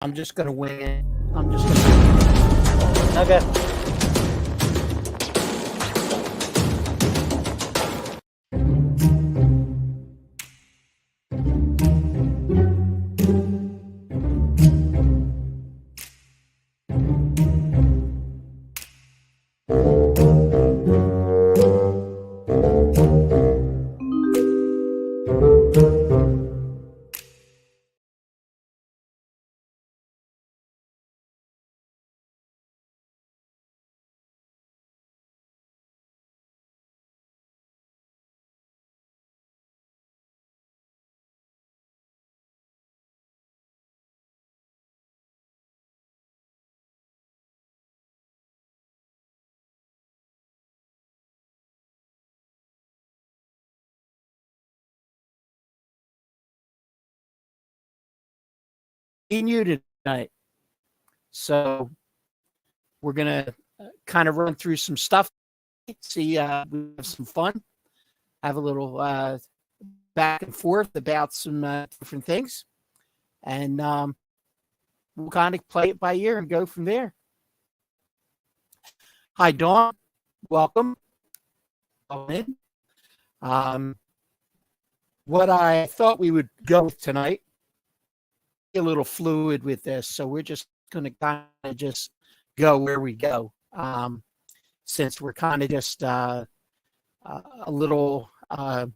I'm just gonna wing it. I'm just gonna. Okay. You tonight. So we're gonna kind of run through some stuff. See, we have some fun. Have a little back and forth about some different things, and we'll kind of play it by ear and go from there. Hi, Dawn. Welcome. Um, what I thought we would go with tonight, a little fluid with this, so we're just going to kind of just go where we go. Since we're kind of just a little had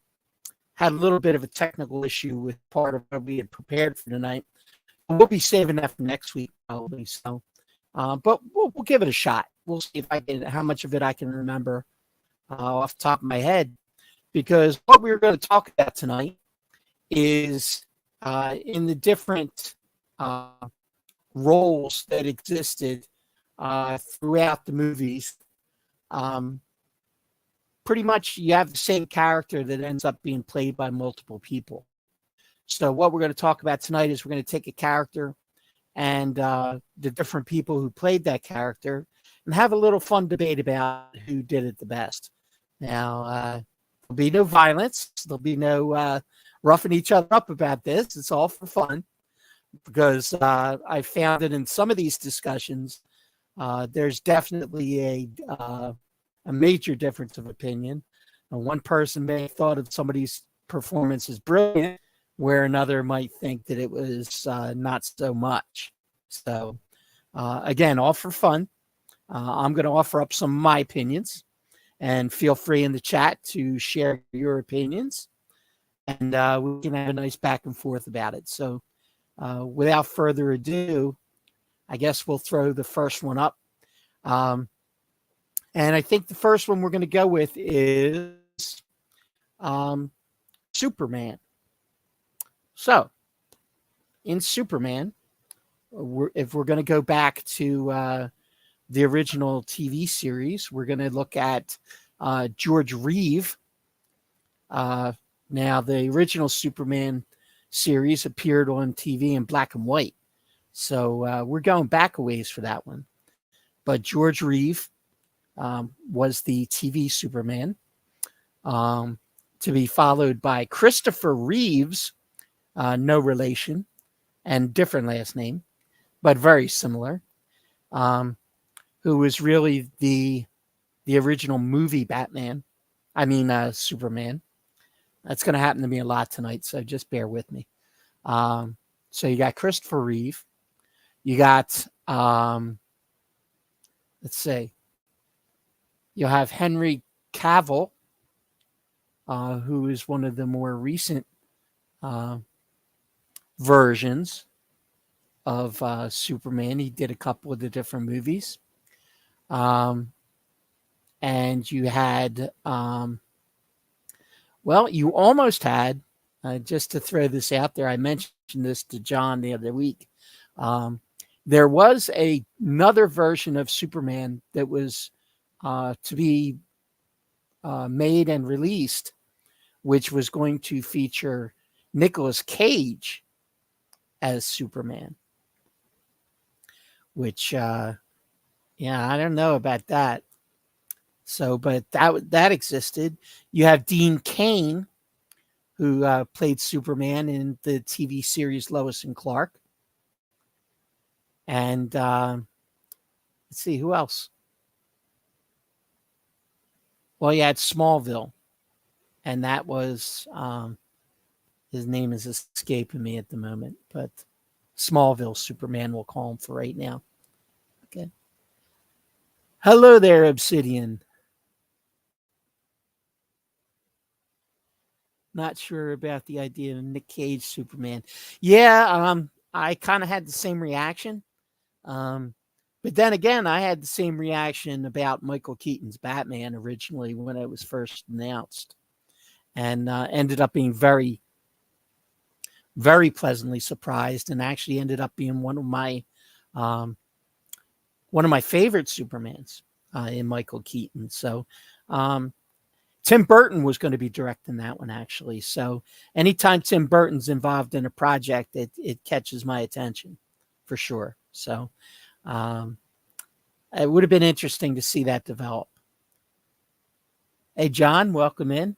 a little bit of a technical issue with part of what we had prepared for tonight. We'll be saving that for next week probably. So, but we'll give it a shot. We'll see if I can how much of it I can remember off the top of my head, because what we're going to talk about tonight is in the different roles that existed throughout the movies. Pretty much you have the same character that ends up being played by multiple people. So what we're going to talk about tonight is we're going to take a character and the different people who played that character and have a little fun debate about who did it the best. Now, there'll be no violence. There'll be no roughing each other up about this. It's all for fun, because I found that in some of these discussions, there's definitely a major difference of opinion. One person may have thought of somebody's performance as brilliant, where another might think that it was not so much. So, again, all for fun. I'm going to offer up some of my opinions, and feel free in the chat to share your opinions, and we can have a nice back and forth about it. So, without further ado, I guess we'll throw the first one up. And I think the first one we're going to go with is Superman. So, in Superman, if we're going to go back to the original TV series, we're going to look at George Reeve. Now, the original Superman series appeared on TV in black and white. So we're going back a ways for that one. But George Reeve was the TV Superman, to be followed by Christopher Reeves, no relation and different last name, but very similar, who was really the original movie Batman. I mean, Superman. That's going to happen to me a lot tonight, so just bear with me. So you got Christopher Reeve. You got, let's see, you'll have Henry Cavill, who is one of the more recent versions of Superman. He did a couple of the different movies. And you had, well, you almost had, just to throw this out there, I mentioned this to John the other week. There was another version of Superman that was to be made and released, which was going to feature Nicolas Cage as Superman. Which, yeah, I don't know about that. So, but that existed. You have Dean Cain, who played Superman in the TV series Lois and Clark. And let's see, who else? Well, you had Smallville, and that was his name is escaping me at the moment, but Smallville Superman, we'll call him for right now. Okay. Hello there, Obsidian. Not sure about the idea of Nick Cage Superman. Yeah, I kind of had the same reaction. Um, but then again, I had the same reaction about Michael Keaton's Batman originally when it was first announced, and ended up being very, very pleasantly surprised, and actually ended up being um, one of my favorite Supermans in Michael Keaton. So um, Tim Burton was going to be directing that one, actually. So anytime Tim Burton's involved in a project, it catches my attention for sure. So um, it would have been interesting to see that develop. Hey, John, welcome in.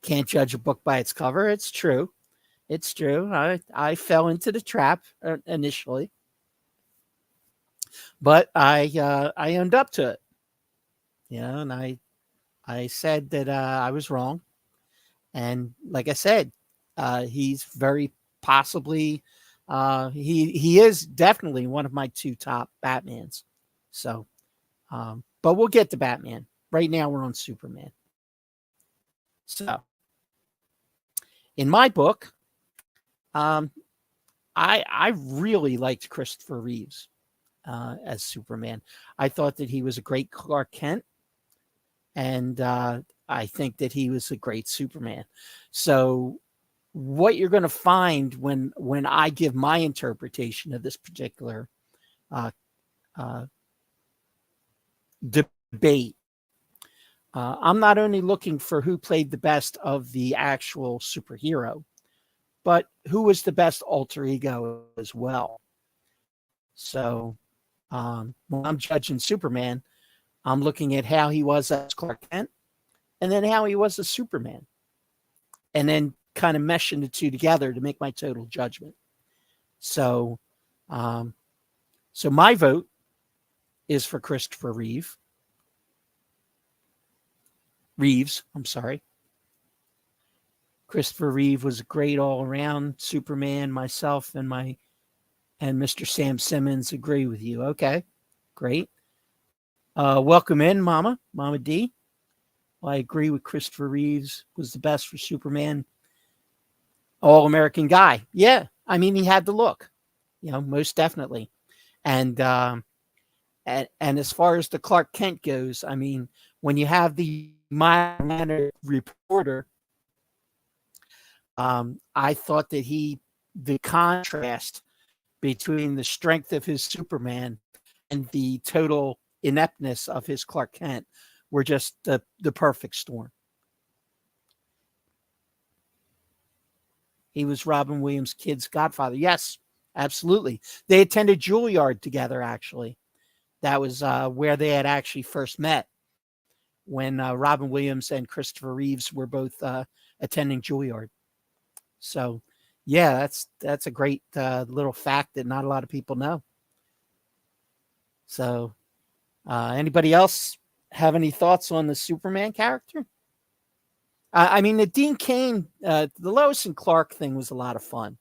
Can't judge a book by its cover. It's true. It's true. I fell into the trap initially, but I owned up to it. And I said that I was wrong. And like I said, he's very possibly he is definitely one of my two top Batmans. So, but we'll get to Batman. Right now, we're on Superman. So, in my book, um, I really liked Christopher Reeves as Superman. I thought that he was a great Clark Kent, and I think that he was a great Superman. So what you're going to find when I give my interpretation of this particular uh, uh, debate, I'm not only looking for who played the best of the actual superhero, but who was the best alter ego as well. So when I'm judging Superman, I'm looking at how he was as Clark Kent, and then how he was as Superman, and then kind of meshing the two together to make my total judgment. So, um, so my vote is for Christopher Reeves. I'm sorry. Christopher Reeve was a great all around Superman. Myself and Mr. Sam Simmons agree with you. Okay, great. Welcome in, Mama D. Well, I agree with Christopher Reeves was the best for Superman. All American guy. Yeah, I mean he had the look, most definitely. And and as far as the Clark Kent goes, I mean, when you have the mild-mannered reporter, I thought that the contrast between the strength of his Superman and the total ineptness of his Clark Kent were just the perfect storm. He was Robin Williams' kid's godfather. Yes, absolutely. They attended Juilliard together, actually. That was where they had actually first met, when Robin Williams and Christopher Reeves were both attending Juilliard. So, yeah, that's a great little fact that not a lot of people know. So, anybody else have any thoughts on the Superman character? I mean, the Dean Cain, the Lois and Clark thing was a lot of fun.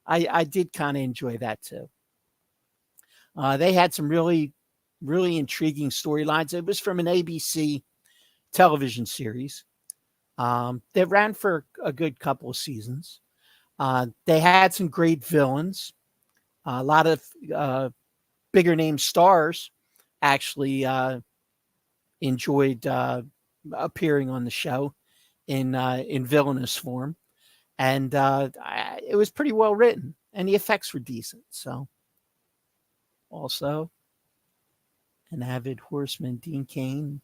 I did kind of enjoy that too. They had some really, really intriguing storylines. It was from an ABC television series that ran for a good couple of seasons. They had some great villains. A lot of bigger name stars actually enjoyed appearing on the show in villainous form, and it was pretty well written, and the effects were decent. So, also an avid horseman, Dean Cain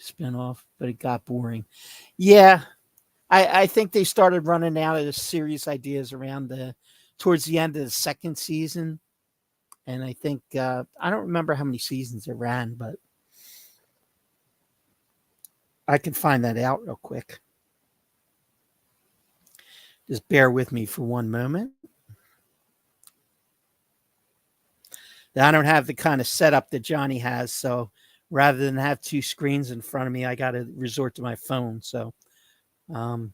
spinoff, but it got boring. Yeah, I think they started running out of the series ideas around towards the end of the second season, and I think I don't remember how many seasons it ran, but I can find that out real quick. Just bear with me for one moment. I don't have the kind of setup that Johnny has. So rather than have two screens in front of me, I got to resort to my phone. So, um,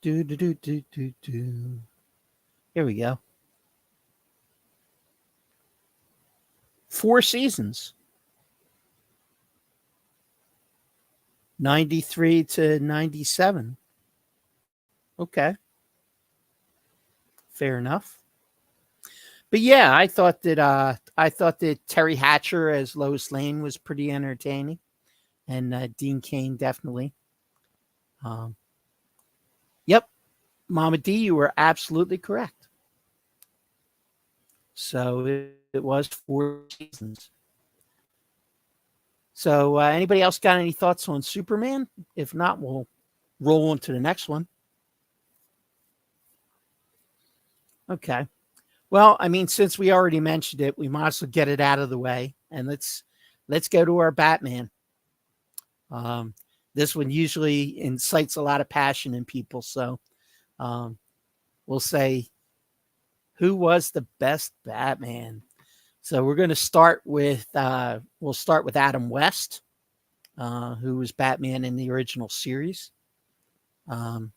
do, do, do, do, do, do. Here we go. 4 seasons, 93 to 97. Okay. Fair enough. But yeah, I thought that Terry Hatcher as Lois Lane was pretty entertaining, and Dean Cain definitely. Um, yep, Mama D, you were absolutely correct. So it was 4 seasons. So anybody else got any thoughts on Superman? If not, we'll roll on to the next one. Okay. Well, I mean, since we already mentioned it, we might as well get it out of the way, and let's go to our Batman. Um, this one usually incites a lot of passion in people, so um, we'll say, who was the best Batman? So we're going to start with we'll start with Adam West, who was Batman in the original series, um,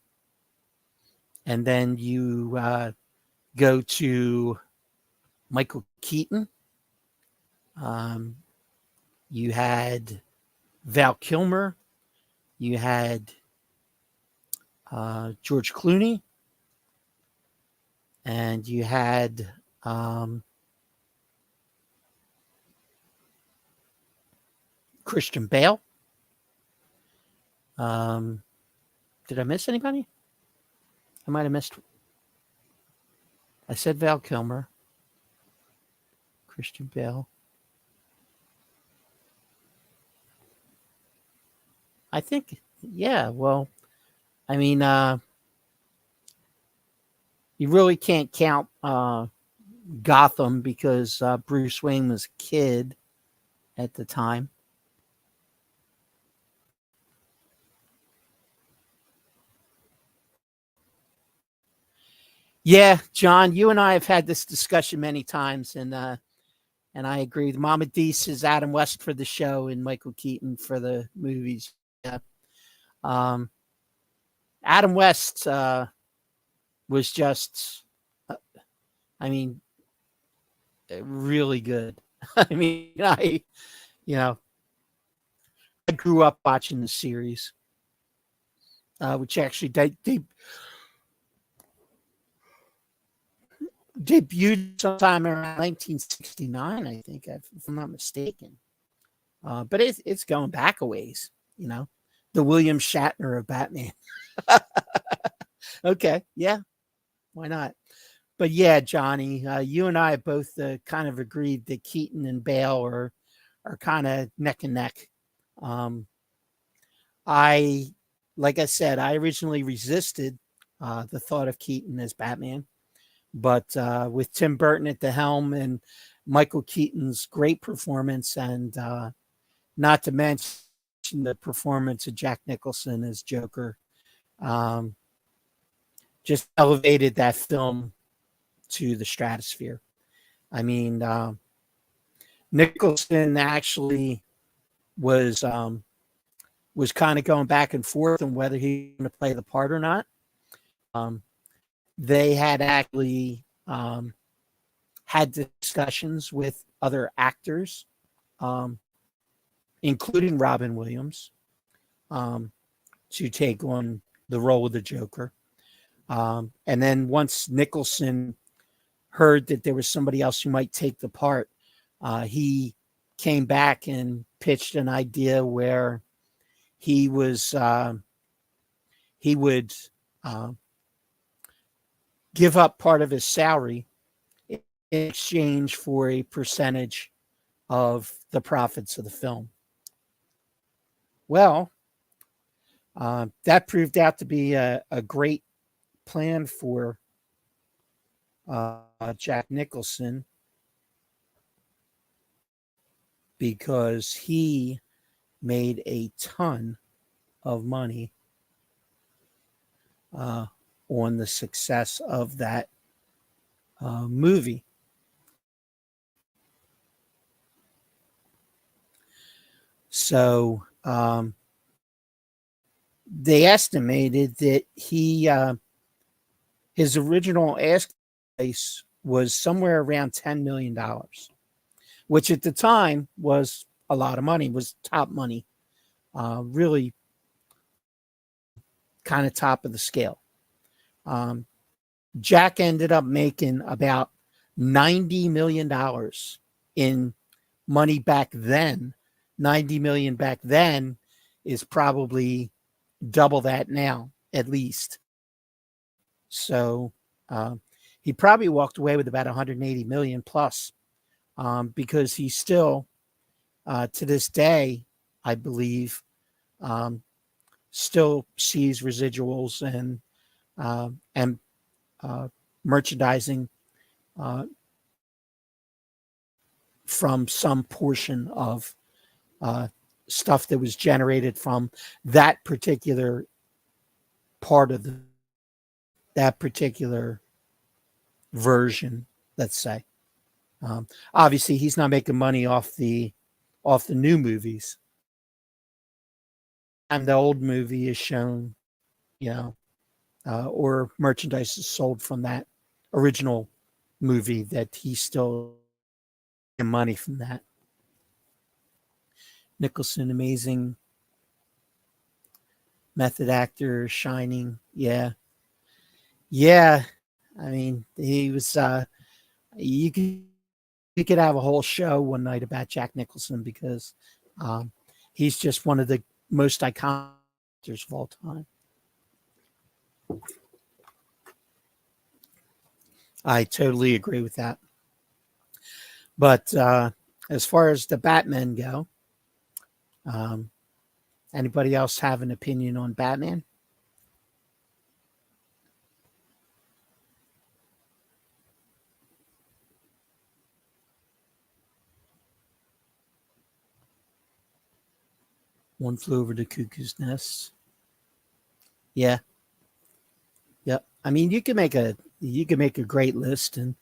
and then you go to Michael Keaton. Um, you had Val Kilmer. You had George Clooney, and you had Christian Bale. Did I miss anybody? I might have missed. I said Val Kilmer, Christian Bale. I think, yeah. Well, I mean, you really can't count Gotham because Bruce Wayne was a kid at the time. Yeah, John, you and I have had this discussion many times, and I agree. Mama D says Adam West for the show and Michael Keaton for the movies. Yeah. Um, Adam West was just, uh, I mean, really good. I mean, you know, I grew up watching the series, which actually debuted sometime around 1969, I think, if I'm not mistaken. But it's going back a ways, you know, the William Shatner of Batman. Okay, yeah, why not? But yeah, Johnny, you and I both kind of agreed that Keaton and Bale are kind of neck and neck. Um, I, like I said, I originally resisted the thought of Keaton as Batman, but with Tim Burton at the helm and Michael Keaton's great performance, and not to mention the performance of Jack Nicholson as Joker, um, just elevated that film to the stratosphere. I mean, Nicholson actually was was kind of going back and forth on whether he was going to play the part or not. Um, they had actually had discussions with other actors, um, including Robin Williams, um, to take on the role of the Joker. And then once Nicholson heard that there was somebody else who might take the part, he came back and pitched an idea where he was he would uh, give up part of his salary in exchange for a percentage of the profits of the film. Well, that proved out to be a great plan for Jack Nicholson, because he made a ton of money uh, on the success of that movie. So they estimated that his original ask price was somewhere around $10 million, which at the time was a lot of money, was top money, really kind of top of the scale. Um, Jack ended up making about $90 million in money back then. 90 million back then is probably double that now, at least. So he probably walked away with about 180 million plus, because he still, to this day, I believe, um, still sees residuals and merchandising uh, from some portion of uh, stuff that was generated from that particular part of that particular version, let's say. Obviously, he's not making money off the new movies, and the old movie is shown, you know, or merchandise is sold from that original movie that he's still getting money from that. Nicholson, amazing method actor, Shining, yeah, yeah. I mean, he was. You could you could have a whole show one night about Jack Nicholson because um, he's just one of the most iconic actors of all time. I totally agree with that. But as far as the Batman go, um, anybody else have an opinion on Batman? One Flew Over the Cuckoo's Nest. Yeah, yep. I mean, you can make a great list, and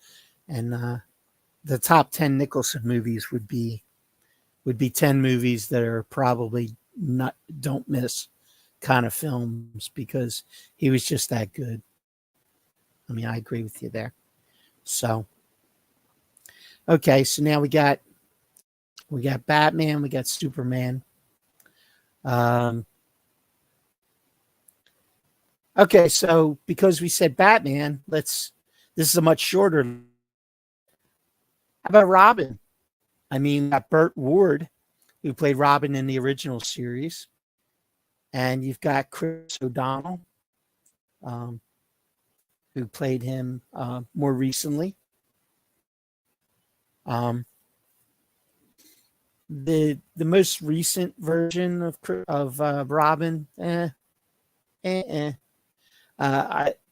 the top 10 Nicholson movies would be 10 movies that are probably not don't miss kind of films because he was just that good. I mean, I agree with you there. So, okay, so now we got Batman, we got Superman. Um, okay, so because we said Batman, let's. This is a much shorter. How about Robin? I mean, got Burt Ward, who played Robin in the original series, and you've got Chris O'Donnell, um, who played him more recently. Um, the most recent version of Robin, eh, eh.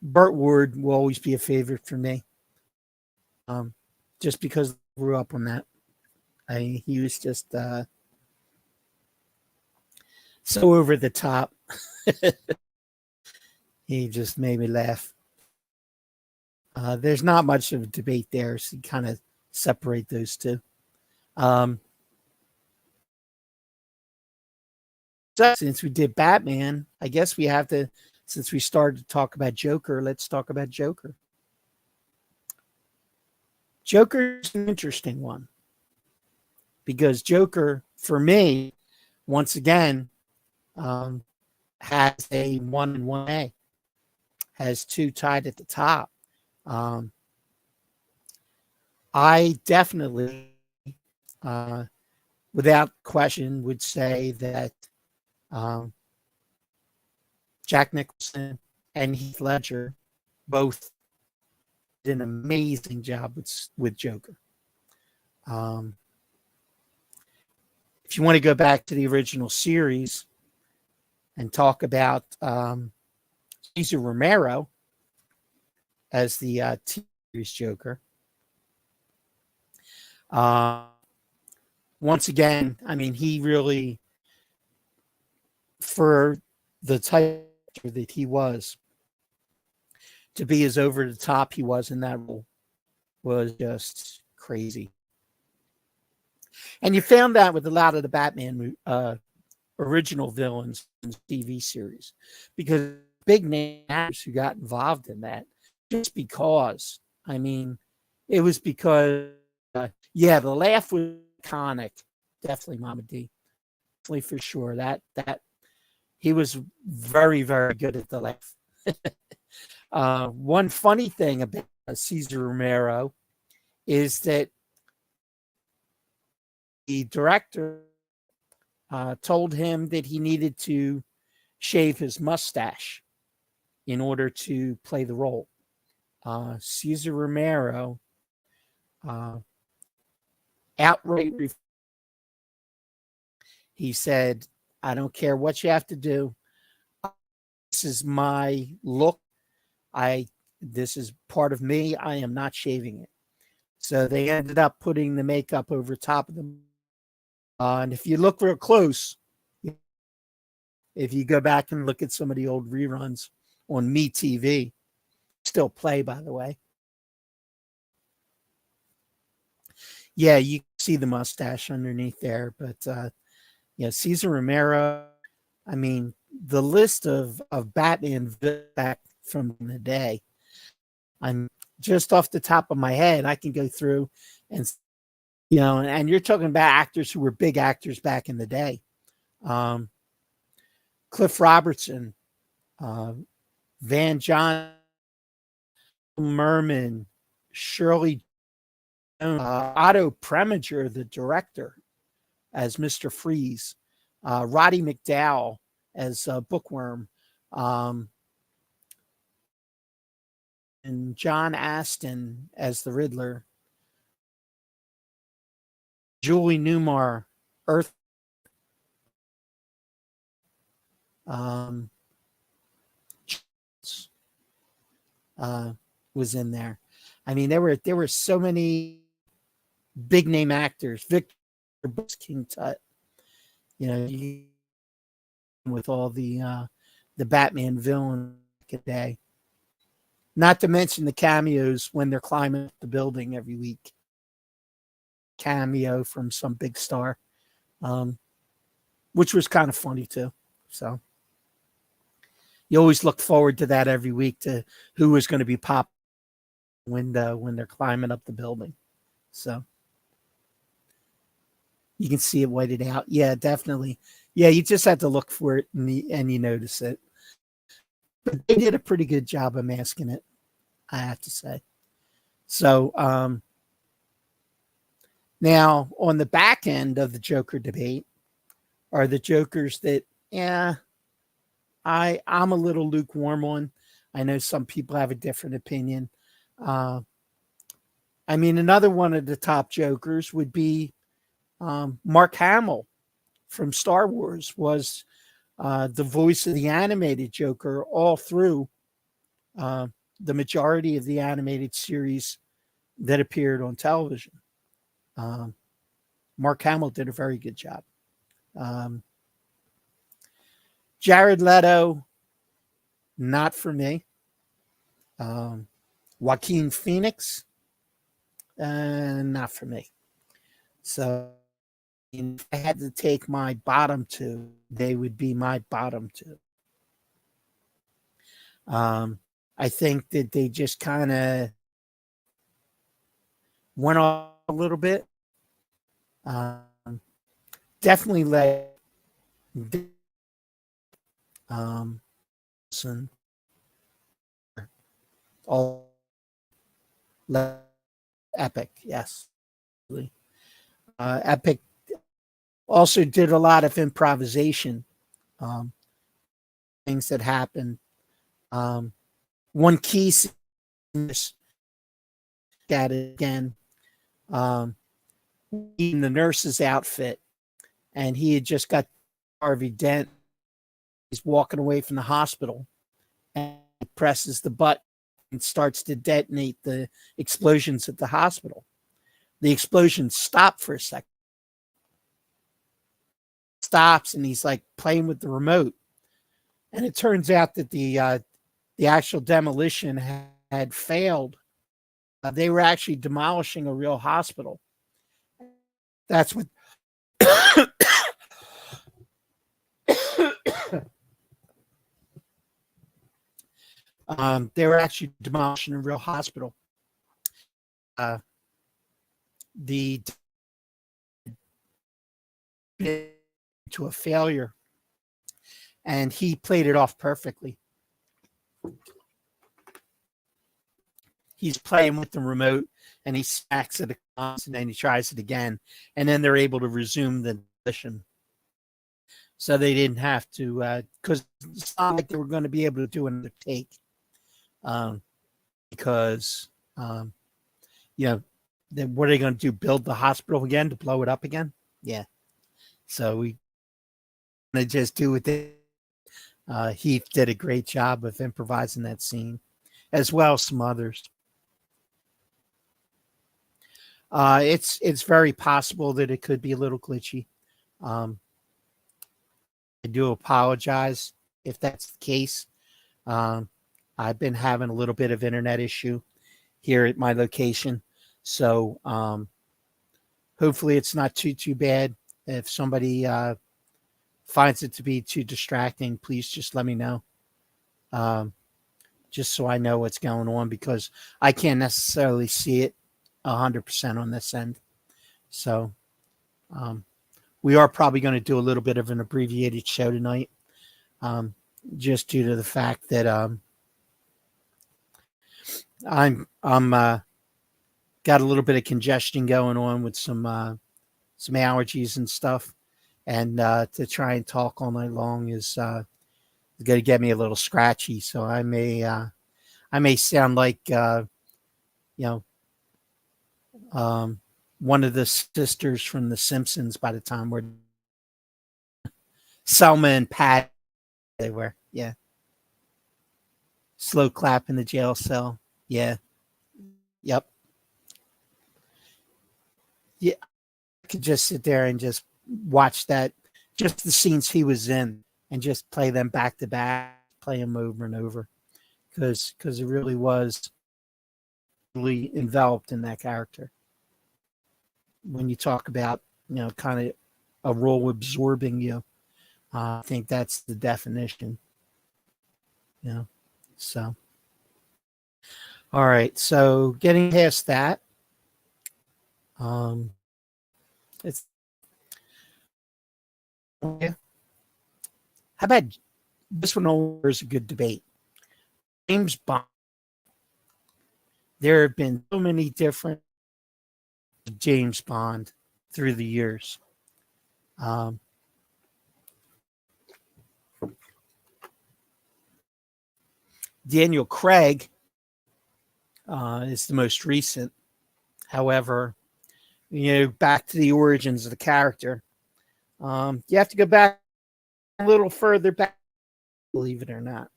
Burt Ward will always be a favorite for me, just because I grew up on that. He was just so over the top. He just made me laugh. There's not much of a debate there, so you kind of separate those two. Um, so since we did Batman, I guess we have to. Since we started to talk about Joker, let's talk about Joker. Joker's an interesting one because Joker, for me, once again, um, has a 1 and 1A, has two tied at the top. Um, I definitely, uh, without question, would say that um, Jack Nicholson and Heath Ledger both did an amazing job with Joker. Um, if you want to go back to the original series and talk about Cesar Romero as the series Joker, uh, once again, I mean, he really, for the type that he was, to be as over the top he was in that role, was just crazy. And you found that with a lot of the Batman original villains in the TV series, because big name actors who got involved in that, just because. I mean, it was because, yeah, the laugh was iconic. Definitely Mama D. Definitely for sure. That he was very, very good at the laugh. One funny thing about Cesar Romero is that the director told him that he needed to shave his mustache in order to play the role. Cesar Romero outright, he said, "I don't care what you have to do. This is my look. This is part of me. I am not shaving it." So they ended up putting the makeup over top of them. And if you look real close, if you go back and look at some of the old reruns on Me TV, still play, by the way. Yeah, you see the mustache underneath there, but yeah, Cesar Romero. I mean, the list of Batman back from the day. I'm just off the top of my head, I can go through and, and you're talking about actors who were big actors back in the day. Cliff Robertson, Van John, Merman, Shirley, Otto Preminger, the director, as Mr. Freeze, Roddy McDowall as Bookworm, and John Aston as the Riddler, Julie Newmar, Earth, was in there. I mean, there were so many big name actors. Victor King Tut, with all the Batman villain today. Not to mention the cameos when they're climbing the building every week. Cameo from some big star, which was kind of funny too. So you always look forward to that every week, to who was going to be popped when they're climbing up the building. So you can see it whited out. Yeah, definitely. Yeah, you just have to look for it and you notice it. But they did a pretty good job of masking it, I have to say. So now on the back end of the Joker debate are the Jokers that, I'm a little lukewarm on. I know some people have a different opinion. I mean, another one of the top Jokers would be Mark Hamill from Star Wars, was the voice of the animated Joker all through the majority of the animated series that appeared on television. Mark Hamill did a very good job. Jared Leto, not for me. Joaquin Phoenix, not for me. So if I had to take my bottom two, they would be my bottom two. I think that they just kind of went off a little bit. Definitely let all Epic, yes. Epic also did a lot of improvisation, things that happened. One key scene, at it again, in the nurse's outfit, and he had just got Harvey Dent. He's walking away from the hospital, and he presses the button and starts to detonate the explosions at the hospital. The explosions stop for a second. Stops, and he's like playing with the remote. And it turns out that the actual demolition had failed. They were actually demolishing a real hospital. That's what they were actually demolishing a real hospital. The to a failure, and he played it off perfectly. He's playing with the remote, and he smacks it once, and then he tries it again, and then they're able to resume the mission. So they didn't have to, because it's not like they were going to be able to do another take, because then what are they going to do? Build the hospital again to blow it up again? Yeah. So they just do with it. Heath did a great job of improvising that scene, as well as some others. It's very possible that it could be a little glitchy. I do apologize if that's the case. I've been having a little bit of internet issue here at my location, so hopefully it's not too bad. If somebody finds it to be too distracting, please just let me know, just so I know what's going on, because I can't necessarily see it 100% on this end. So we are probably going to do a little bit of an abbreviated show tonight, just due to the fact that I'm got a little bit of congestion going on with some allergies and stuff, and to try and talk all night long is going to get me a little scratchy. So I may sound like one of the sisters from The Simpsons by the time we're Selma and Pat. They were, yeah. Slow clap in the jail cell. Yeah. Yep. Yeah. I could just sit there and just watch that, just the scenes he was in, and just play them back to back, play them over and over, because it really was really enveloped in that character. When you talk about, kind of a role absorbing you, I think that's the definition. So. All right. So getting past that, it's yeah. How about this one? Over is a good debate. James Bond. There have been so many different James Bond through the years. Daniel Craig is the most recent. However, back to the origins of the character, you have to go back a little further back, believe it or not.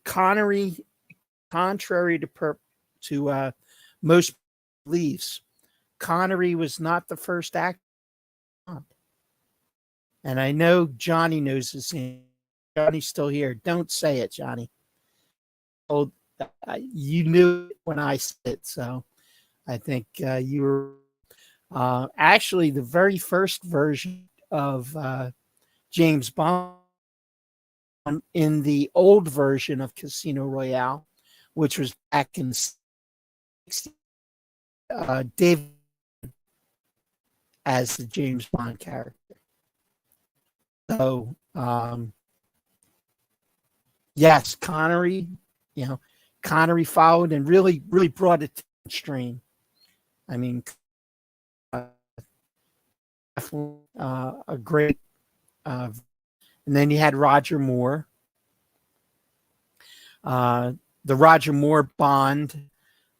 Connery, contrary to most beliefs, Connery was not the first actor. And I know Johnny knows this. Johnny's still here. Don't say it, Johnny. Oh, you knew it when I said it, so I think you were actually the very first version of James Bond in the old version of Casino Royale, which was back in the 60s. David as the James Bond character. So, yes, Connery, Connery followed and really brought it to the stream. I mean, a great, and then you had Roger Moore. The Roger Moore Bond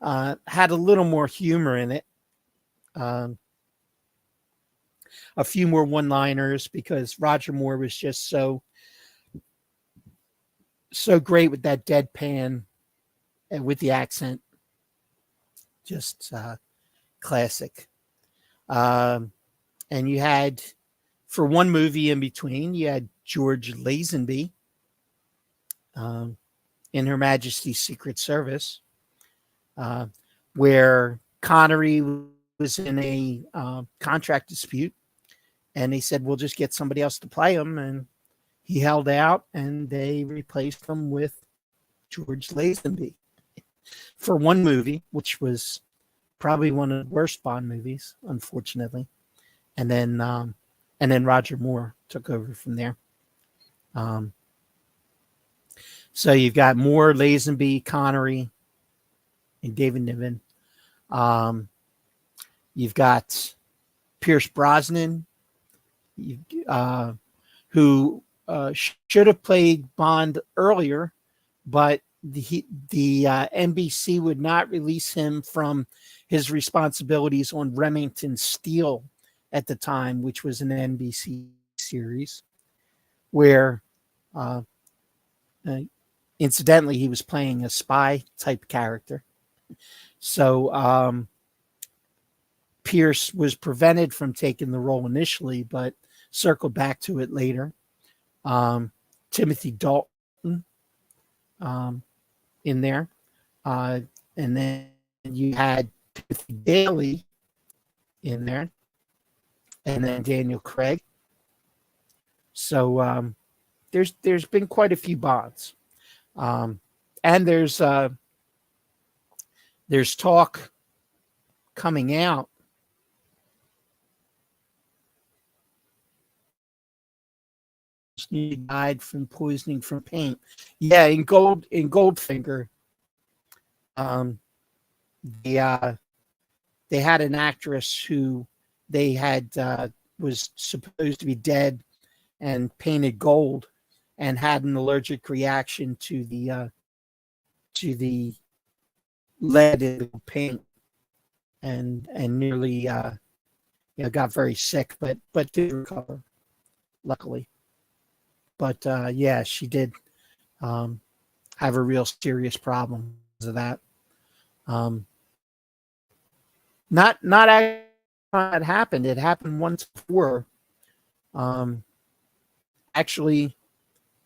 had a little more humor in it. A few more one-liners, because Roger Moore was just so great with that deadpan and with the accent. Just classic. And you had, for one movie in between, you had George Lazenby um, in Her Majesty's Secret Service, uh, where Connery was in a contract dispute, and they said, "We'll just get somebody else to play him," and he held out, and they replaced him with George Lazenby for one movie, which was probably one of the worst Bond movies, unfortunately. And then Roger Moore took over from there. Um, so you've got Moore, Lazenby, Connery, and David Niven. Um, you've got Pierce Brosnan, uh, who should have played Bond earlier, but the NBC would not release him from his responsibilities on Remington Steele at the time, which was an NBC series, where uh, uh, incidentally he was playing a spy type character. So Pierce was prevented from taking the role initially, but circled back to it later. Timothy Dalton in there. And then you had Timothy Daly in there. And then Daniel Craig. So there's been quite a few Bonds. And there's talk coming out he died from poisoning from paint. Yeah, in Goldfinger, they had an actress who they had was supposed to be dead and painted gold, and had an allergic reaction to the lead in the paint, and nearly got very sick, but did recover, luckily. But yeah, she did have a real serious problem because of that. Not actually it happened. It happened once before. Actually,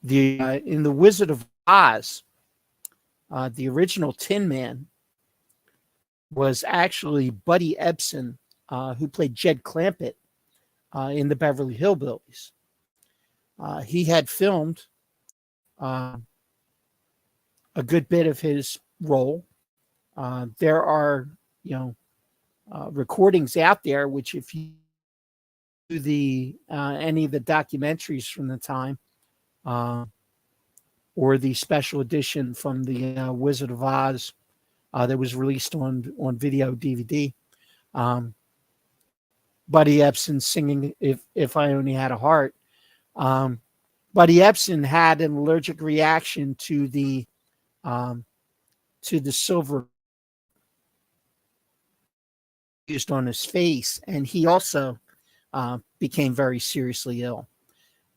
in the Wizard of Oz, the original Tin Man was actually Buddy Ebsen, who played Jed Clampett in the Beverly Hillbillies. He had filmed a good bit of his role. There are, recordings out there, which if you do any of the documentaries from the time, or the special edition from the Wizard of Oz that was released on video DVD, Buddy Ebsen singing "If I Only Had a Heart." Buddy Ebsen had an allergic reaction to the silver used on his face, and he also became very seriously ill.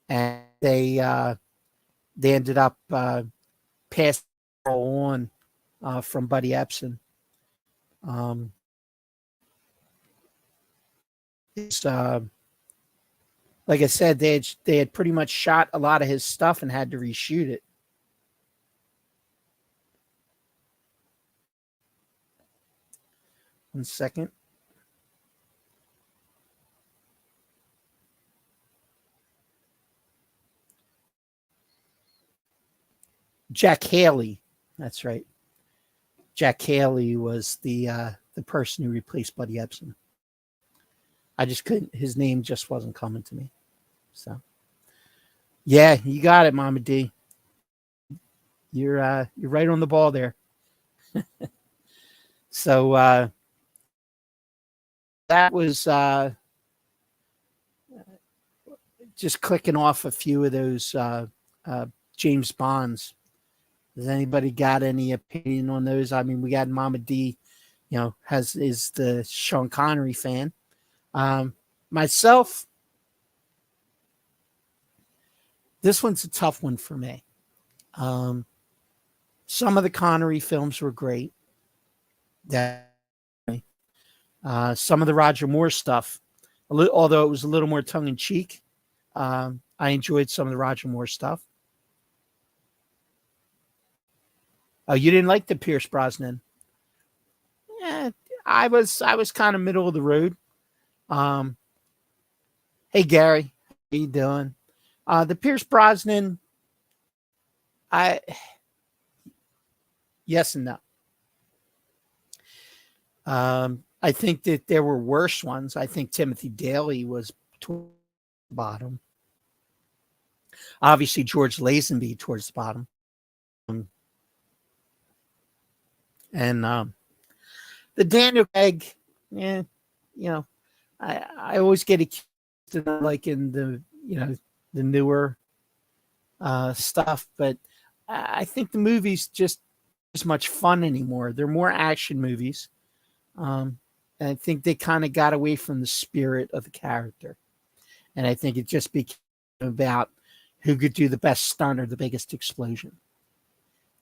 And they ended up passing on from Buddy Ebsen. It's like I said, they had pretty much shot a lot of his stuff and had to reshoot it. One second. Jack Haley, that's right. Jack Haley was the person who replaced Buddy Ebsen. I just couldn't. His name just wasn't coming to me. So, yeah, you got it, Mama D. You're right on the ball there. So that was just clicking off a few of those James Bonds. Has anybody got any opinion on those? I mean, we got Mama D, is the Sean Connery fan. Myself, this one's a tough one for me. Some of the Connery films were great. Some of the Roger Moore stuff, although it was a little more tongue in cheek, I enjoyed some of the Roger Moore stuff. Oh, you didn't like the Pierce Brosnan? Yeah, I was kind of middle of the road. Um, hey Gary, how you doing? The Pierce Brosnan, I yes and no. I think that there were worse ones. I think Timothy Daly was toward the bottom. Obviously, George Lazenby towards the bottom. And the Daniel Craig, yeah, you know, I always get accused of not liking the newer stuff, but I think the movies just as much fun anymore. They're more action movies. And I think they kind of got away from the spirit of the character. And I think it just became about who could do the best stunt or the biggest explosion.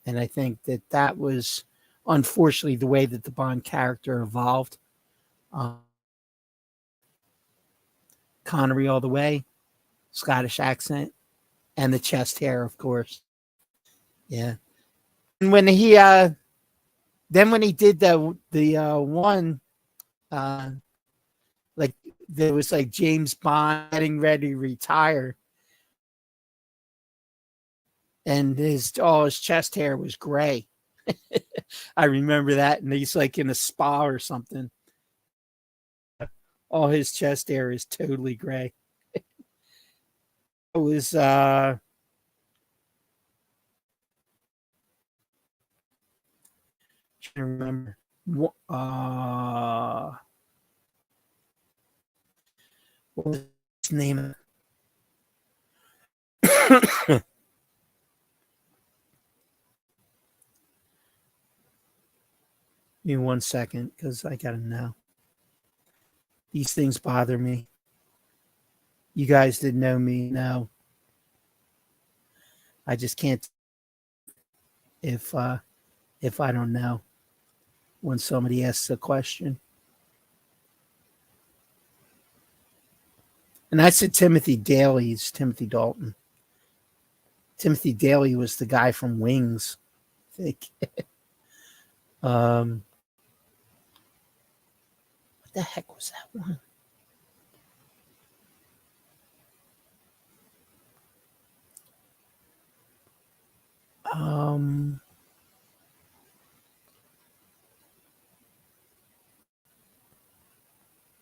And I think that that was unfortunately the way that the Bond character evolved. Um, Connery all the way, Scottish accent, and the chest hair, of course. Yeah. And when he then when he did the one uh like there was like James Bond getting ready to retire, and his chest hair was gray. I remember that, and he's like in a spa or something. All his chest hair is totally gray. It was trying to remember. What was his name? Give me 1 second, because I gotta know. These things bother me. You guys didn't know me. No, I just can't if I don't know when somebody asks a question. And I said Timothy Daly's Timothy Dalton. Timothy Daly was the guy from Wings, I think. What the heck was that one? Um,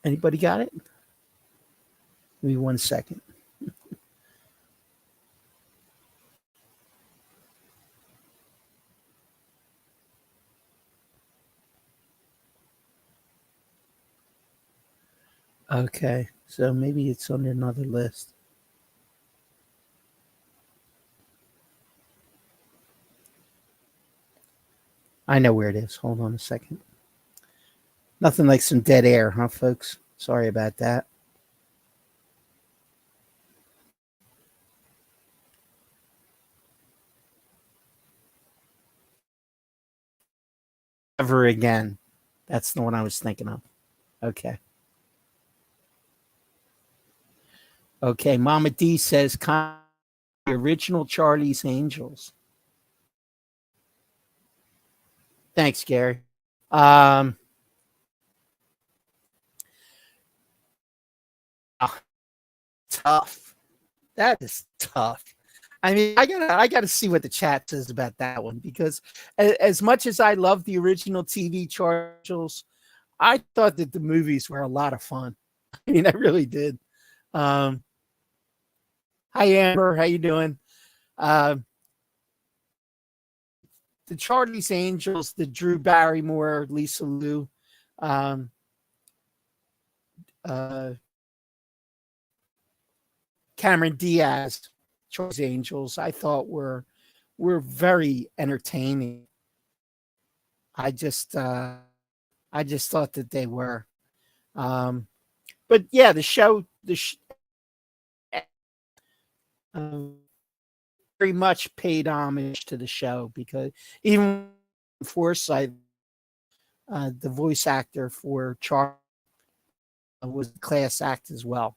Anybody got it? Give me 1 second. Okay, so maybe it's on another list. I know where it is. Hold on a second. Nothing like some dead air, huh, folks? Sorry about that. Ever again. That's the one I was thinking of. Okay. Okay. Mama D says the original Charlie's Angels. Thanks, Gary. Um, Tough. That is tough. I mean, I gotta see what the chat says about that one, because as much as I love the original TV Charles, I thought that the movies were a lot of fun. I mean, I really did. Um, Hi Amber, how you doing? Uh, the Charlie's Angels, the Drew Barrymore, Lisa Liu, um, uh, Cameron Diaz, Charlie's Angels, I thought were very entertaining. I just I just thought that they were. Um, but yeah, uh, very much paid homage to the show, because even Forsyth, the voice actor for Charlie, was a class act as well.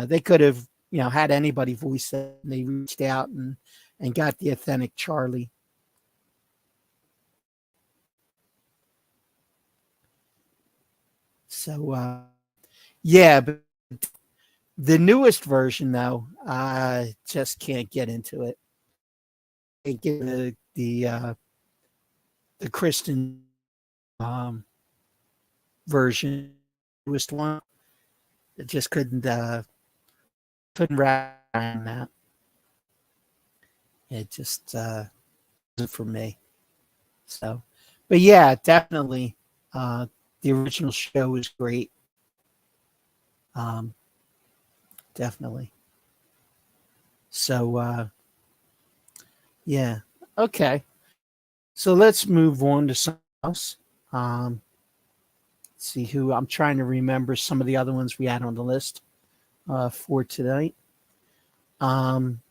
They could have had anybody voice that. And they reached out and got the authentic Charlie. So yeah, but the newest version though, I just can't get into it. Can't get the Kristen version, newest one. It just couldn't wrap around that. It just wasn't for me. So, but yeah, definitely, the original show was great. Um, definitely. So, yeah, okay. So let's move on to something else. Um, see who I'm trying to remember some of the other ones we had on the list for tonight. Um,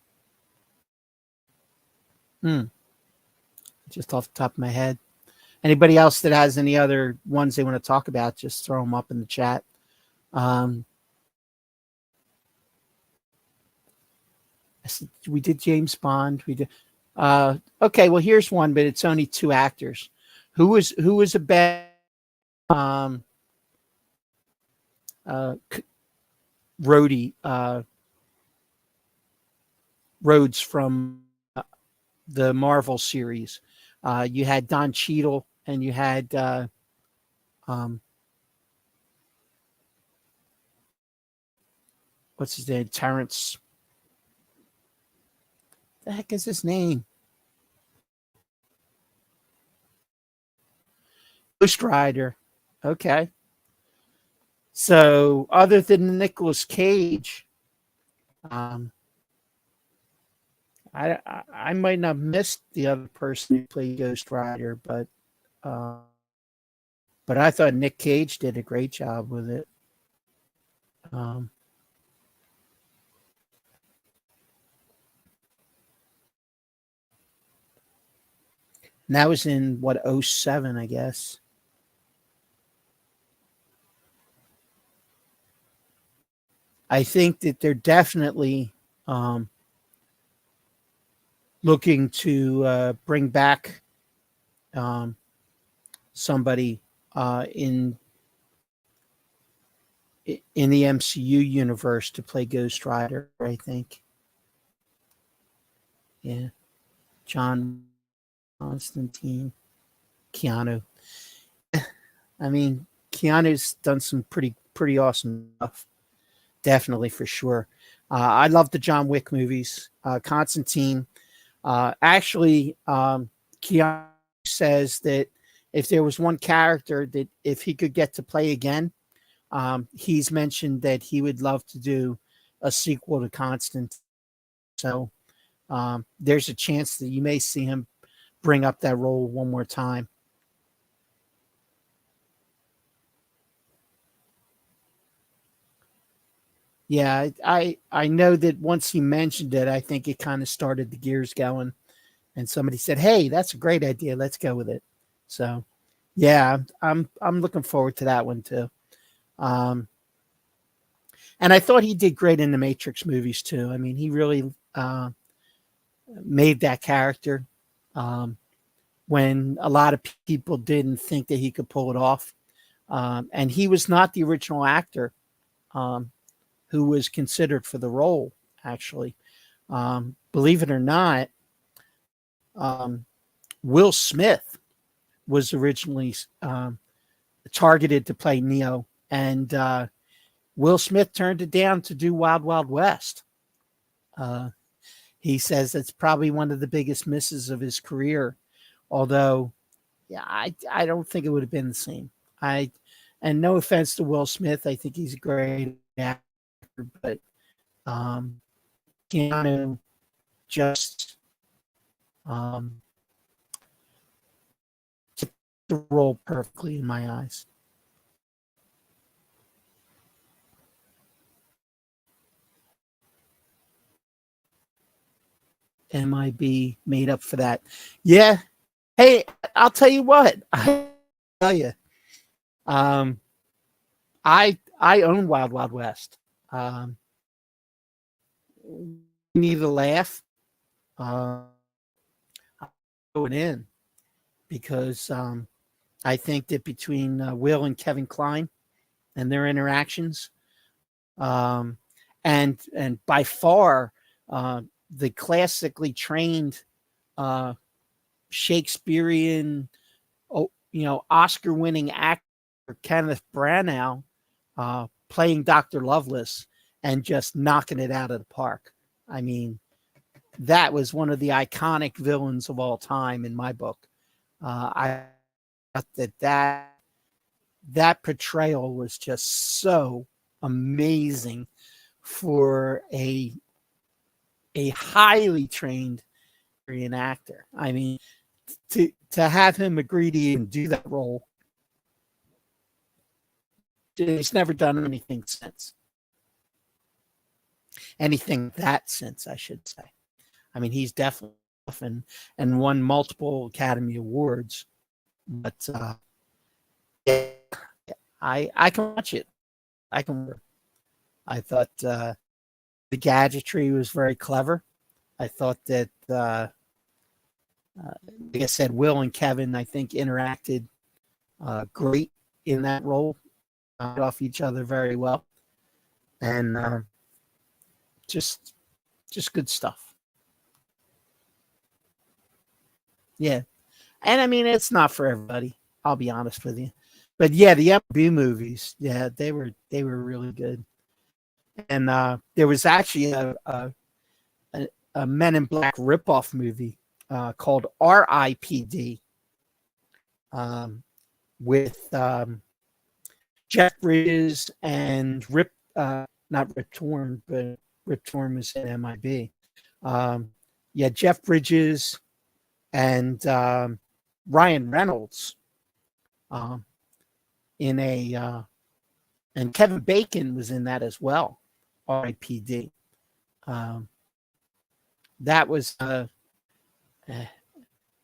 hmm, just off the top of my head. Anybody else that has any other ones they want to talk about, just throw them up in the chat. Um, we did James Bond. We did. Okay, well here's one, but it's only two actors. Who was a bad um, uh, Rhodey Rhodes from the Marvel series? You had Don Cheadle, and you had um, what's his name? Terrence. The heck is his name? Ghost Rider. Okay. So other than Nicolas Cage, um, I might not have missed the other person who played Ghost Rider, uh, but I thought Nick Cage did a great job with it. Um, and that was in what, '07, I guess. I think that they're definitely um, looking to bring back um, somebody in the MCU universe to play Ghost Rider. I think, yeah, John Constantine, Keanu. I mean, Keanu's done some pretty awesome stuff. Definitely, for sure. I love the John Wick movies. Constantine. Actually, Keanu says that if there was one character that if he could get to play again, he's mentioned that he would love to do a sequel to Constant. So there's a chance that you may see him bring up that role one more time. Yeah, I know that once he mentioned it, I think it kind of started the gears going, and somebody said, "Hey, that's a great idea. Let's go with it." So, yeah, I'm looking forward to that one too. Um, and I thought he did great in the Matrix movies too. I mean, he really made that character um, when a lot of people didn't think that he could pull it off. And he was not the original actor um, who was considered for the role, actually. Believe it or not, um, Will Smith was originally targeted to play Neo, and Will Smith turned it down to do Wild Wild West. Uh, he says it's probably one of the biggest misses of his career, although yeah, I don't think it would have been the same. And no offense to Will Smith, I think he's a great actor, but um, Keanu just um, took the role perfectly in my eyes. MIB made up for that. Yeah. Hey, I'll tell you what. I tell you, I own Wild Wild West. Um, need a laugh. Uh, going in because I think that between Will and Kevin Kline and their interactions, um, and by far the classically trained uh, Shakespearean, Oscar-winning actor Kenneth Branagh playing Dr. Lovelace and just knocking it out of the park. I mean, that was one of the iconic villains of all time in my book. I thought that portrayal was just so amazing for a highly trained actor. I mean, to have him agree to even do that role, he's never done anything since. Anything that since, I should say. I mean, he's definitely and won multiple Academy Awards, but I can watch it. I thought the gadgetry was very clever. I thought that, like I said, Will and Kevin, I think, interacted great in that role, off each other very well, and just good stuff. Yeah, and I mean, it's not for everybody. I'll be honest with you, but yeah, the MB movies, yeah, they were really good. And there was actually a Men in Black ripoff movie called R.I.P.D. With Jeff Bridges and not Rip Torn, but Rip Torn was in MIB. Yeah, Jeff Bridges and Ryan Reynolds in and Kevin Bacon was in that as well. R.I.P.D. That was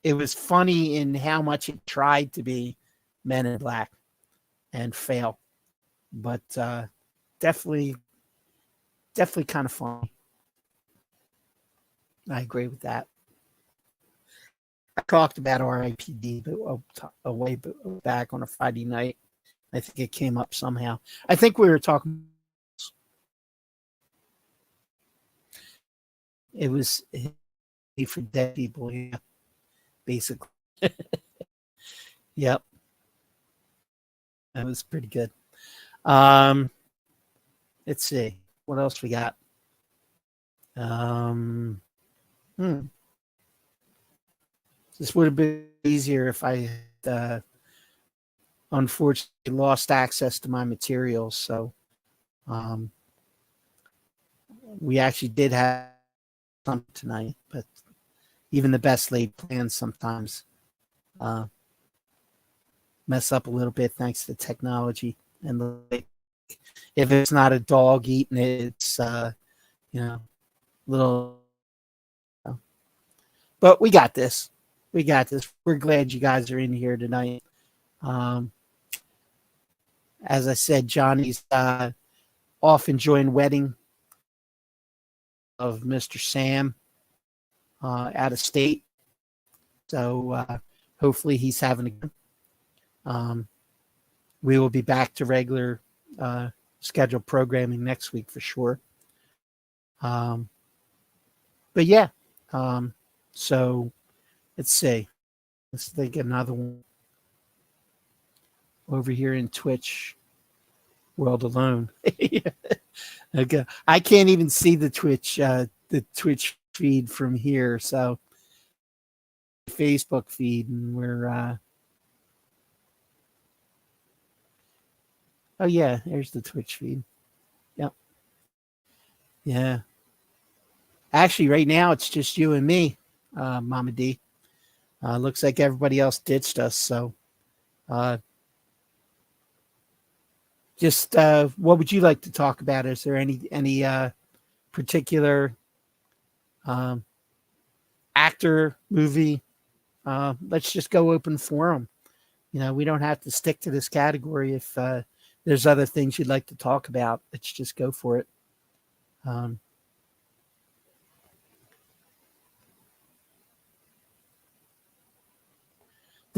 it was funny in how much it tried to be Men in Black and fail, but definitely kind of funny. I agree with that. I talked about R.I.P.D. but way back on a Friday night. I think it came up somehow. I think we were talking. It was for dead people, yeah, basically. Yep, that was pretty good. Let's see what else we got. This would have been easier if I had, unfortunately lost access to my materials. So we actually did have some tonight, but even the best laid plans sometimes mess up a little bit thanks to technology. And if it's not a dog eating it, it's little. But we got this. We got this. We're glad you guys are in here tonight. As I said, Johnny's off enjoying wedding of Mr. Sam out of state. So hopefully he's having a we will be back to regular scheduled programming next week for sure. But yeah, so let's see. Let's think another one over here in Twitch World Alone. Okay, I can't even see the Twitch feed from here. So Facebook feed, and we're oh yeah, there's the Twitch feed. Yep. Yeah. Actually, right now it's just you and me, Mama D. Looks like everybody else ditched us. So, just what would you like to talk about? Is there any particular actor, movie? Let's just go open forum. We don't have to stick to this category. If there's other things you'd like to talk about, let's just go for it.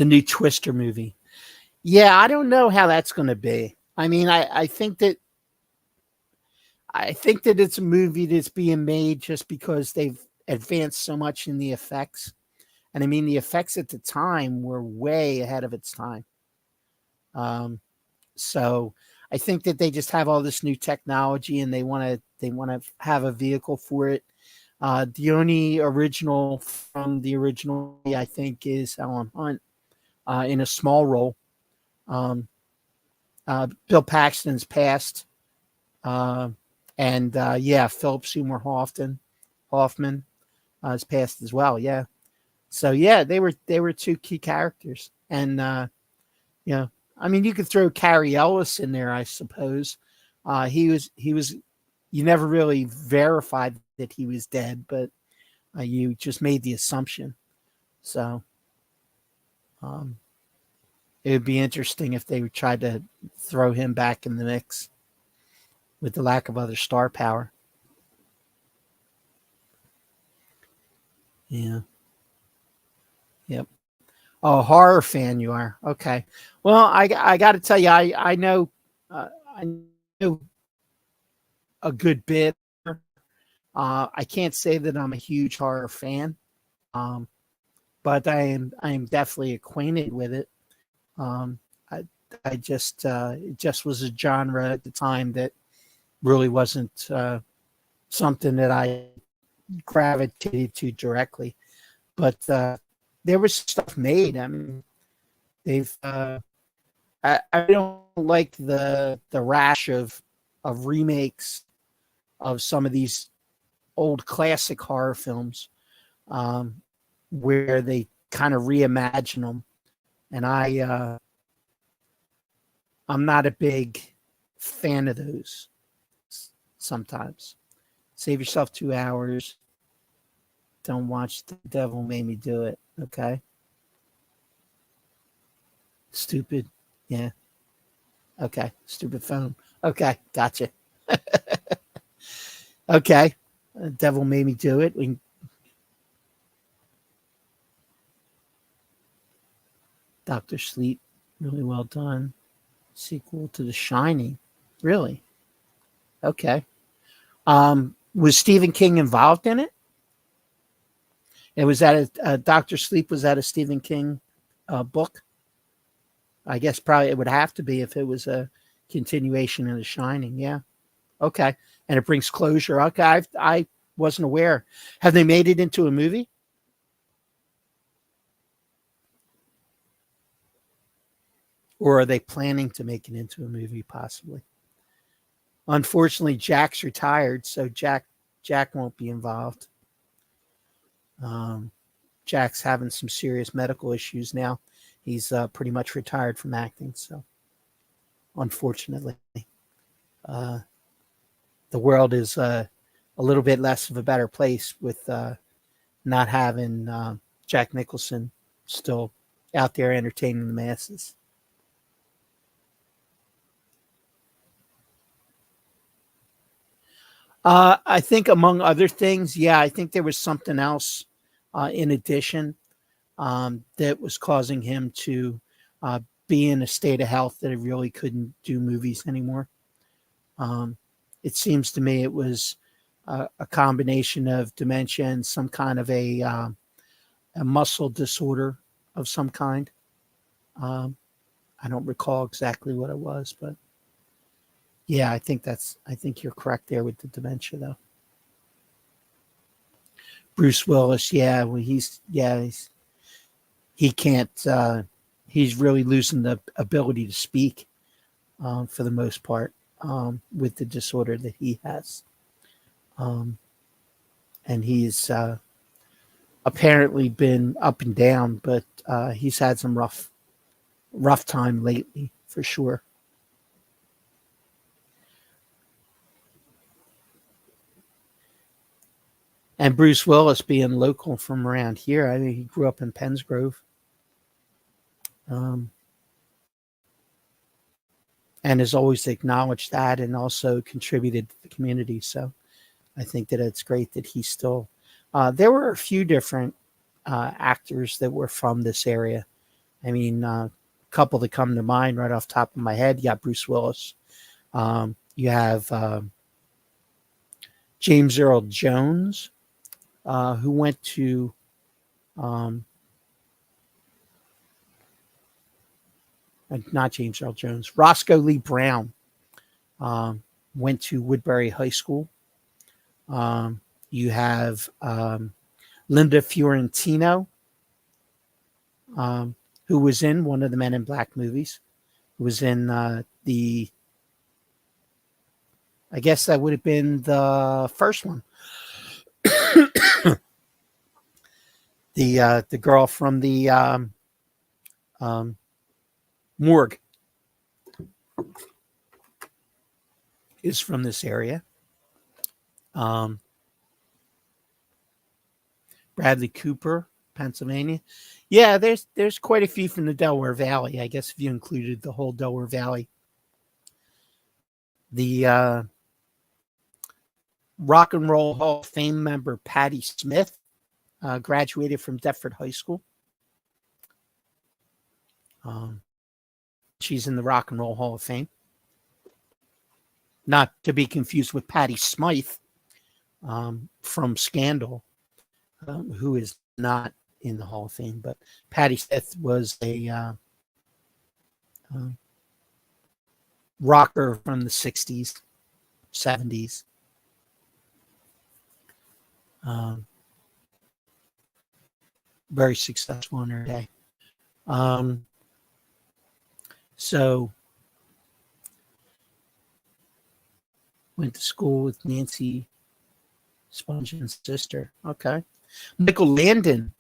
The new Twister movie. Yeah, I don't know how that's going to be. I mean, I think that it's a movie that's being made just because they've advanced so much in the effects. And I mean, the effects at the time were way ahead of its time. Um, so I think that they just have all this new technology and they want to have a vehicle for it. The only original from the original, I think, is Helen Hunt in a small role. Um, Bill Paxton's passed, uh, and yeah, Philip Seymour Hoffman has passed as well. Yeah, so yeah, they were two key characters, and you know, I mean, you could throw Carrie Ellis in there, I suppose. He was. You never really verified that he was dead, but you just made the assumption. So um, it would be interesting if they tried to throw him back in the mix with the lack of other star power. Yeah. Yep. Oh, horror fan you are. Okay. Well, I got to tell you, I know a good bit. I can't say that I'm a huge horror fan, um, but I am definitely acquainted with it. Um, I I just it just was a genre at the time that really wasn't something that I gravitated to directly. But there was stuff made. I mean, they've. I don't like the rash of remakes of some of these old classic horror films, um, where they kind of reimagine them, and I'm not a big fan of those. Sometimes save yourself 2 hours. Don't watch The Devil Made Me Do It. Okay, stupid. Yeah. Okay, stupid phone. Okay, gotcha. Okay, Devil Made Me Do It. Doctor Sleep, really well done. Sequel to The Shining, really. Okay. Was Stephen King involved in it? And was that a Doctor Sleep? Was that a Stephen King book? I guess probably it would have to be if it was a continuation of The Shining. Yeah. Okay. And it brings closure. Okay. I wasn't aware. Have they made it into a movie? Or are they planning to make it into a movie, possibly? Unfortunately, Jack's retired, so Jack won't be involved. Um, Jack's having some serious medical issues now. He's pretty much retired from acting, so unfortunately, uh, the world is a little bit less of a better place with not having Jack Nicholson still out there entertaining the masses. I think, among other things, yeah, I think there was something else in addition that was causing him to be in a state of health that he really couldn't do movies anymore. Um, it seems to me it was a combination of dementia and some kind of a muscle disorder of some kind. Um, I don't recall exactly what it was, but yeah, I think you're correct there with the dementia, though. Bruce Willis, yeah, well, he can't. He's really losing the ability to speak for the most part with the disorder that he has, um, and he's apparently been up and down, but he's had some rough time lately for sure. And Bruce Willis being local from around here, I mean, he grew up in Pensgrove, um, and has always acknowledged that and also contributed to the community. So I think that it's great that he's still. There were a few different actors that were from this area I mean, a couple that come to mind right off the top of my head. You got Bruce Willis. You have James Earl Jones, who went to not James Earl Jones, Roscoe Lee Brown, went to Woodbury High School. You have Linda Fiorentino, who was in one of the Men in Black movies, who was in I guess that would have been the first one. The girl from the morgue is from this area. Bradley Cooper, Pennsylvania. Yeah, there's quite a few from the Delaware Valley. I guess if you included the whole Delaware Valley. The Rock and Roll Hall of Fame member Patti Smith graduated from Deptford High School. She's in the Rock and Roll Hall of Fame. Not to be confused with Patti Smythe from Scandal, who is not in the Hall of Fame. But Patti Smith was a rocker from the 60s, 70s. Very successful in her day. So went to school with Nancy Spongeon's sister. Okay. Michael Landon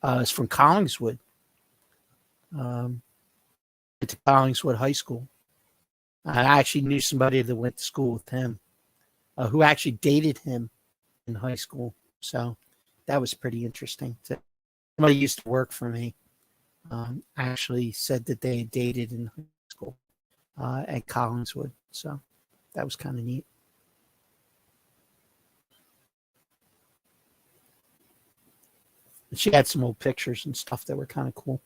is from Collingswood. Went to Collingswood High School. I actually knew somebody that went to school with him, who actually dated him in high school. So that was pretty interesting. Somebody used to work for me. Actually said that they had dated in high school at Collingswood. So that was kind of neat. And she had some old pictures and stuff that were kind of cool.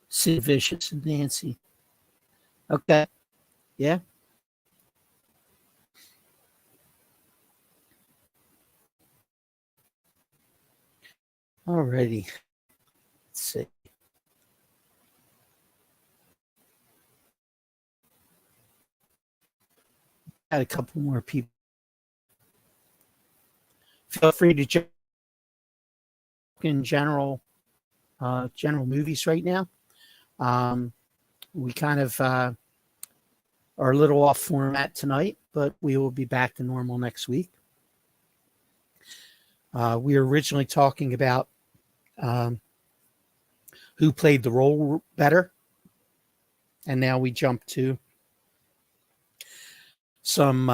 Sid Vicious and Nancy. Okay. Yeah. Alrighty. Let's see. Got a couple more people. Feel free to check in general movies right now. We kind of are a little off format tonight, but we will be back to normal next week. We were originally talking about who played the role better, and now we jump to some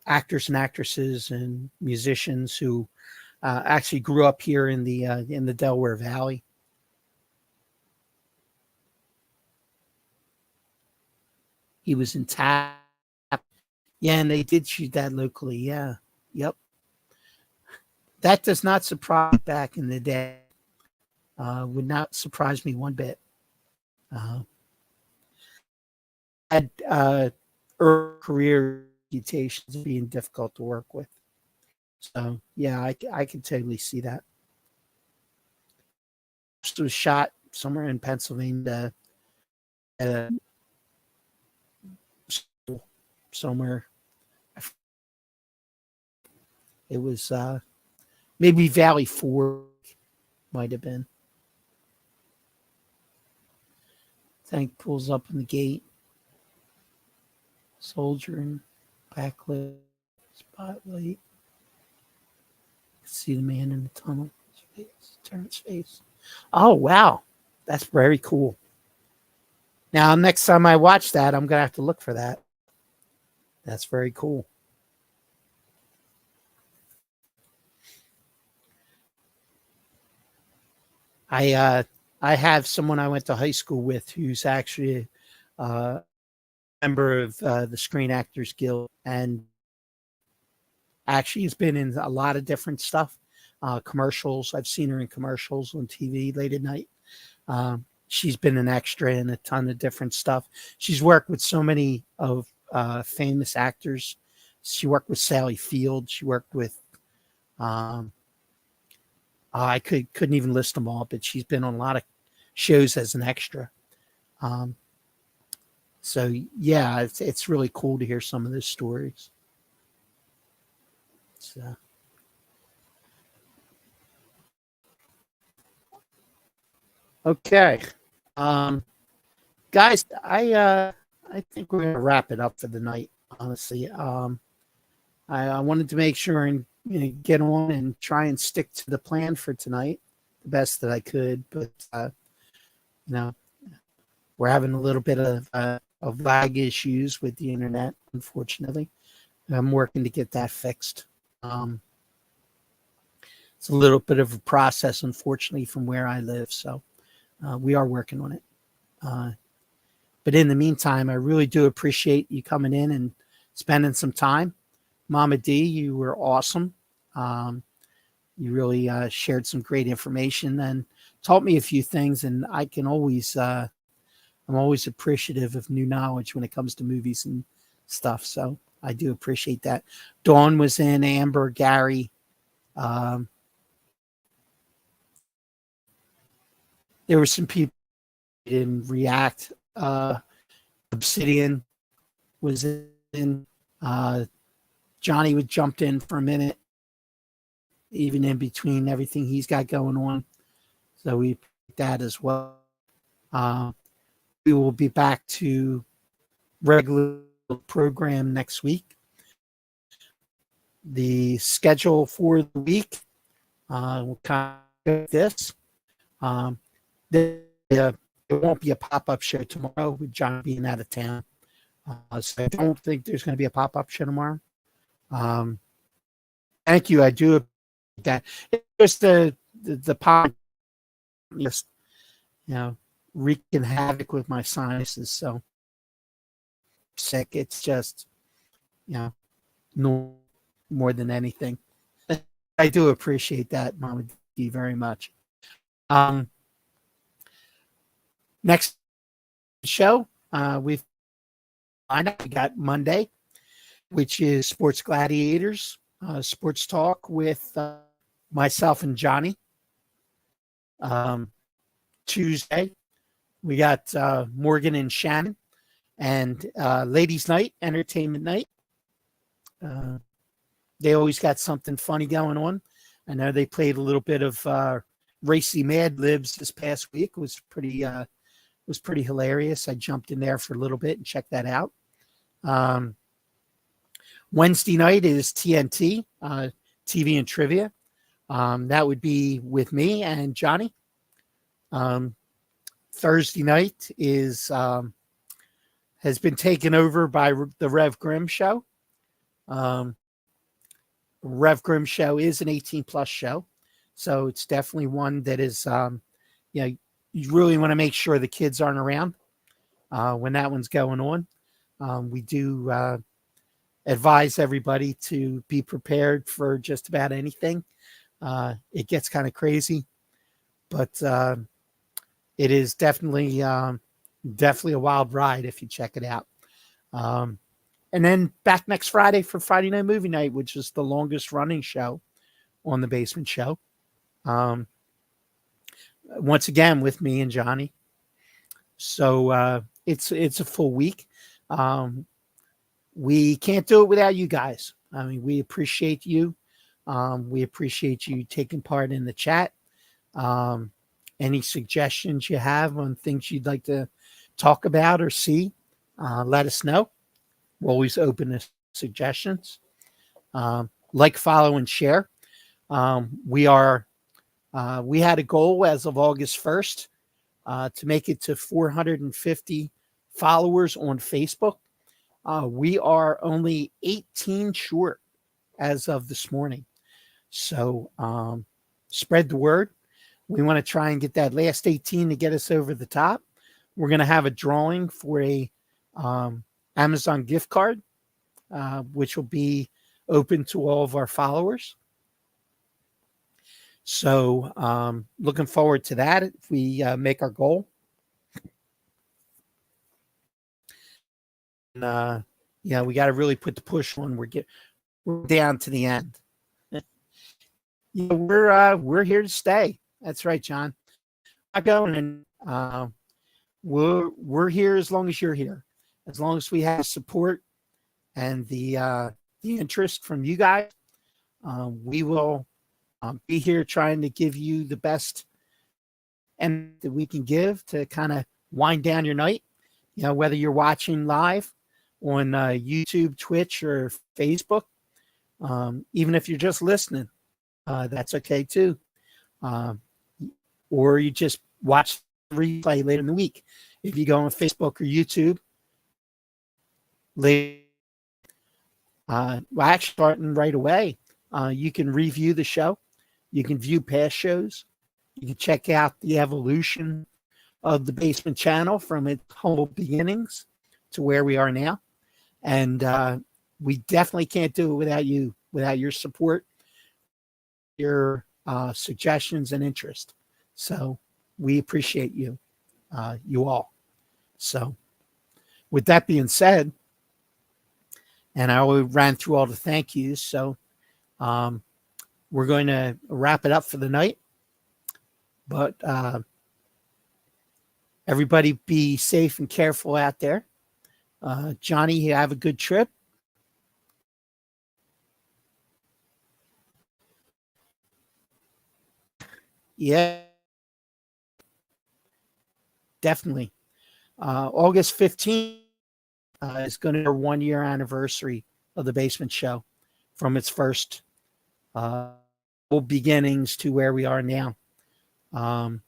actors and actresses and musicians who actually grew up here in the Delaware Valley. He was in Tap. Yeah, and they did shoot that locally. Yeah. Yep. That does not surprise me back in the day. Would not surprise me one bit. Had early career reputations being difficult to work with. So, yeah, I can totally see that. It was shot somewhere in Pennsylvania at a school somewhere. It was maybe Valley Forge might have been. Tank pulls up in the gate. Soldier in backlit spotlight. See the man in the tunnel. His face, turn his face. Oh, wow. That's very cool. Now, next time I watch that, I'm going to have to look for that. That's very cool. I have someone I went to high school with who's actually a member of the Screen Actors Guild, and actually has been in a lot of different stuff. commercials. I've seen her in commercials on TV late at night. She's been an extra in a ton of different stuff. She's worked with so many of famous actors. She worked with Sally Field. She worked with I couldn't even list them all, but she's been on a lot of shows as an extra. So yeah, it's really cool to hear some of those stories. So. Okay, guys, I think we're gonna wrap it up for the night. Honestly, I wanted to make sure and get on and try and stick to the plan for tonight the best that I could, but you know we're having a little bit of lag issues with the internet, unfortunately. I'm working to get that fixed. It's a little bit of a process, unfortunately, from where I live, so we are working on it. But in the meantime, I really do appreciate you coming in and spending some time. Mama D, you were awesome. You really shared some great information and taught me a few things, and I can always I'm always appreciative of new knowledge when it comes to movies and stuff. So I do appreciate that. Dawn was in, Amber, Gary. There were some people who didn't react. Obsidian was in. Johnny would jumped in for a minute, even in between everything he's got going on. So we picked that as well. We will be back to regular program next week. The schedule for the week will kind of this. There won't be a pop-up show tomorrow with John being out of town. So I don't think there's going to be a pop-up show tomorrow. Thank you. I do that. It's just the pop just wreaking havoc with my sinuses. So sick. It's just no more than anything. I do appreciate that, Mama D, very much. Next show, we got Monday, which is Sports Gladiators, sports talk with myself and Johnny. Tuesday, we got Morgan and Shannon, and Ladies' Night, Entertainment Night. They always got something funny going on. I know they played a little bit of Racy Mad Libs this past week. It was pretty hilarious. I jumped in there for a little bit and checked that out. Wednesday night is TNT, TV and Trivia. That would be with me and Johnny. Thursday night has been taken over by the Rev Grimm show. Rev Grimm show is an 18+ show, so it's definitely one that is, you really want to make sure the kids aren't around when that one's going on. We do advise everybody to be prepared for just about anything. It gets kind of crazy, but it is definitely a wild ride if you check it out. And then back next Friday for Friday Night Movie Night, which is the longest running show on the Basement Show. Once again with me and Johnny. So it's a full week. We can't do it without you guys. I mean, we appreciate you. We appreciate you taking part in the chat. Any suggestions you have on things you'd like to talk about or see, let us know. We're always open to suggestions. Like, follow, and share. We had a goal as of August 1st to make it to 450 followers on Facebook. We are only 18 short as of this morning. So spread the word. We want to try and get that last 18 to get us over the top. We're going to have a drawing for a Amazon gift card, which will be open to all of our followers. So looking forward to that if we make our goal. And, we got to really put the push on. We're down to the end. We're here to stay. That's right, John. I'm going, and we're here as long as you're here. As long as we have support and the interest from you guys, we will be here trying to give you the best and that we can give to kind of wind down your night. Whether you're watching live on YouTube, Twitch, or Facebook, even if you're just listening, that's okay too. Or you just watch the replay later in the week. If you go on Facebook or YouTube, later, actually starting right away, you can review the show. You can view past shows. You can check out the evolution of the Basement Channel from its humble beginnings to where we are now. And we definitely can't do it without you, without your support, your suggestions and interest. So we appreciate you, you all. So with that being said, and I already ran through all the thank yous, so we're going to wrap it up for the night. But everybody be safe and careful out there. Johnny, you have a good trip. Yeah, definitely. August 15th is going to be our 1-year anniversary of the Basement Show from its first beginnings to where we are now. John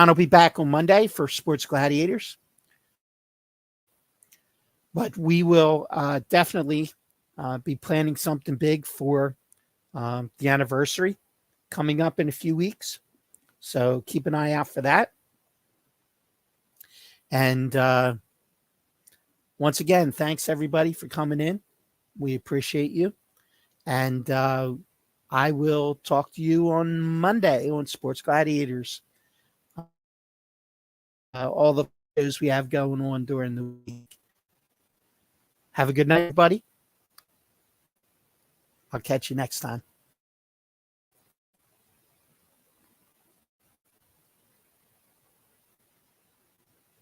will be back on Monday for Sports Gladiators. But we will definitely be planning something big for the anniversary coming up in a few weeks. So keep an eye out for that. And once again, thanks everybody for coming in. We appreciate you. And I will talk to you on Monday on Sports Gladiators. All the shows we have going on during the week. Have a good night, everybody. I'll catch you next time.